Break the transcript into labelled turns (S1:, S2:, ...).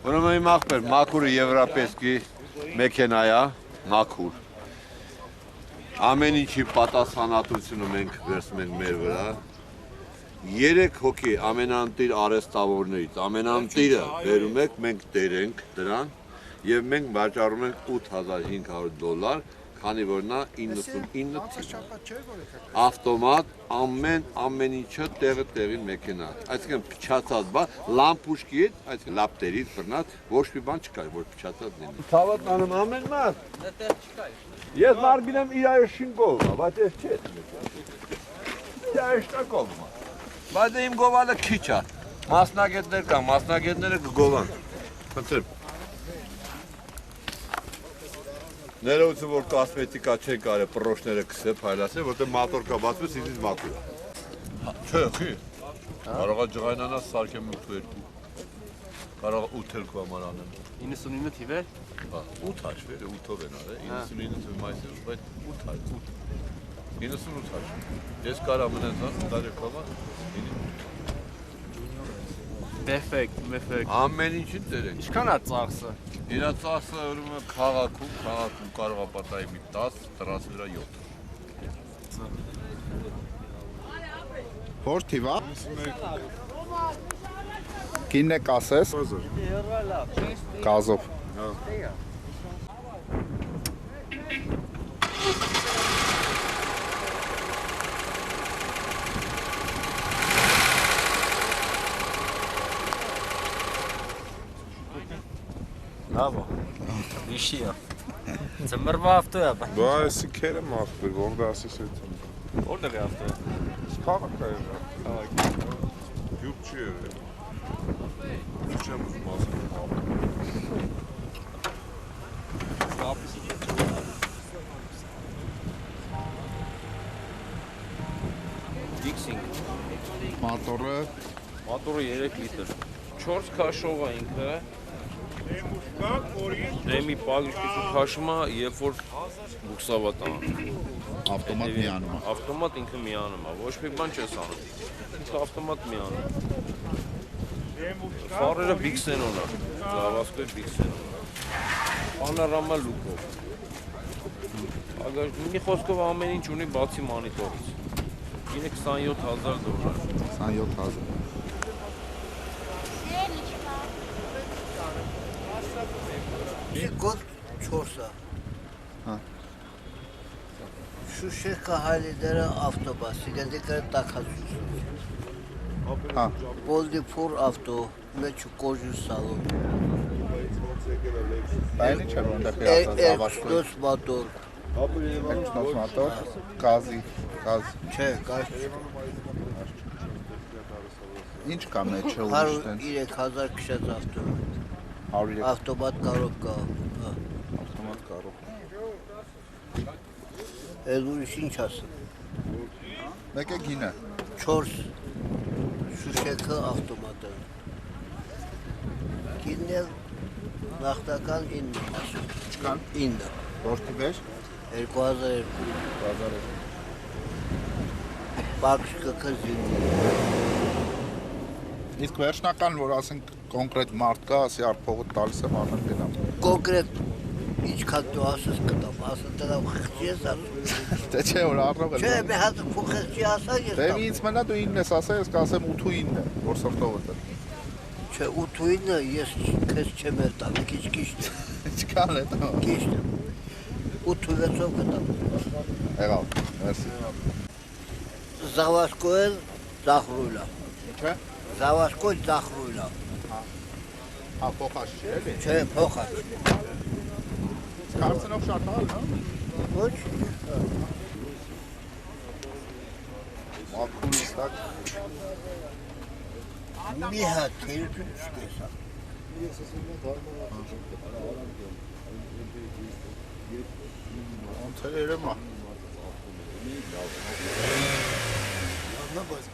S1: Ուրեմն իմ աղբեր, մաքուրը եվրոպեյսկի մեքենա է, մաքուր։ Ամեն ինչի պատասխանատվությունը մենք վերցնում ենք մեր վրա։ 3 հոգի ամենանտիր արհեստավորներից, ամենանտիրը բերում եք, մենք դերենք դրան եւ մենք վաճառում ենք $8500, քանի որ նա 99 թիվ։ Ավտոմատ ամեն ինչը տեղին մեքենա։ Այսինքն փչացած բա, լամպուշկից, այսինքն լապտերից բռնած ոչ մի բան չկա, որ փչացած լինի։ Ցավոտ անում ամեն մարդ։ Դեռ չկա։ Ես մարգինեմ իր շինգով, բայց ես չէ։ Դա էշտակով։ Բայց իմ գովալը քիչ է։ Մասնագետներ կան, մասնագետները կգովան։ Խնդրեմ։ Ներողություն, որ կոսմետիկա չեն կարել պրոշները կսել, փայլասել, որտեղ մատոր կա բացվեց, ինձ մաքուր է։ Չէ, խի։ Կարող է ջղայնանալ սարքեմ 8-2։ Կարող է 8 համար անեմ։
S2: 99 թիվ է։
S1: Հա, 8 հաշվեր, 8-ով են արել, 99 թիվ մայիսից, բայց 8 98 հաշվ։ Ես կարամ մնաց, դարեկամա,
S2: Perfect։
S1: Ամեն ինչին դերենք։
S2: Ինչքան է ծախսը։
S1: Իրա ծախսը ուրեմն քաղաքում կարող է պատահի մի 10, դրանց վրա 7։
S3: Որ թիվա։ Կինն է կասես։ Գազով։
S2: Bravo. Vişiyor. Zımırma hafta ya ben.
S4: Vay sikerim after. Orada asist ettim.
S2: Orada bir hafta.
S4: Kavak ayırdı. Yurtçu yeri. Yurtçamız mazlum.
S2: Dixing.
S3: Մատորը
S2: Motoru 3 litr. 4 քաշող է ինքը։ Դեմի պագիշտի քաշումը, երբ որ բուքսավատ է։
S3: ավտոմատ միանում է։
S2: Ավտոմատ ինքը միանում է, ոչ մի բան չես անում։ Ինքը ավտոմատ միանում է։ Ֆարերը Bixenon է, заводской Bixenon է։ Պանորամա լուկով։ Մի խոսքով ամեն ինչ ունի բացի մանիտորից։ Ինը $27000։
S3: 27000։
S5: Գոտ 4-ը։
S3: Հա։
S5: Շուշեքա հայլիդերը ավտոբաս, սիգանդիկը տակացություն։
S3: Հա։
S5: Բոլդիփոր ավտո, մեջ կոժու սալոն։
S3: Բայց ինչ է որտեղ հրացած ավաշկոյ։
S5: Երկուսնոց մոտոր։
S3: Երկուսնոց մոտոր, գազի, գազ։
S5: Չէ, գազ։
S3: Ինչ կա մեջը ուրիշ տենց։
S5: 3000 քշած ավտո։
S3: 103
S5: Ավտոմատ կարոպկա։
S3: ավտոմատ կարող։
S5: Էլ ուրիշ ինչ ասեմ։
S3: Մեկ է գինը։
S5: 4 շուշեքը ավտոմատը։ Գինը նախտական 9 ասում։
S3: Ինչքան։
S5: 9։
S3: Որ թիվեր։
S5: 2002։
S3: 1000։
S5: Բաքշկը կզին։
S3: Իսկ վերջնական որ ասենք կոնկրետ մարդ կա, ասի արփողը տալիս եմ անում գնամ։
S5: Կոնկրետ ինչքան դու ասես կտամ, ասեն դրա խղճի ես ասում։
S3: Դե չէ որ առնող
S5: Չէ,
S3: եմ։
S5: մի հատ խղճի ասա ես
S3: Դե
S5: տամ։
S3: ինձ մնա դու 9-ն ես ասա, ես կասեմ 8-9 է, որ սրտովը դե։
S5: Չէ, 8-9-ը ես քեզ չեմ էր տալ, քիչ քիչ։
S3: Ինչքան է դա։
S5: Քիչ։ 8-6-ով կտամ։
S3: Եղավ, մերսի։
S5: Заводской захруйла։
S3: Չէ։
S5: Заводской захруйла։
S3: Հա, փոխած չէ էլի։
S5: Չէ, փոխած։
S3: Կարծենով շատ հալ, հա։
S5: Ոչ։
S3: Մաքրուստակ։
S5: Մի հատ թերություն չտեսա։
S3: Ոնց է երեմա։
S5: Նա բայց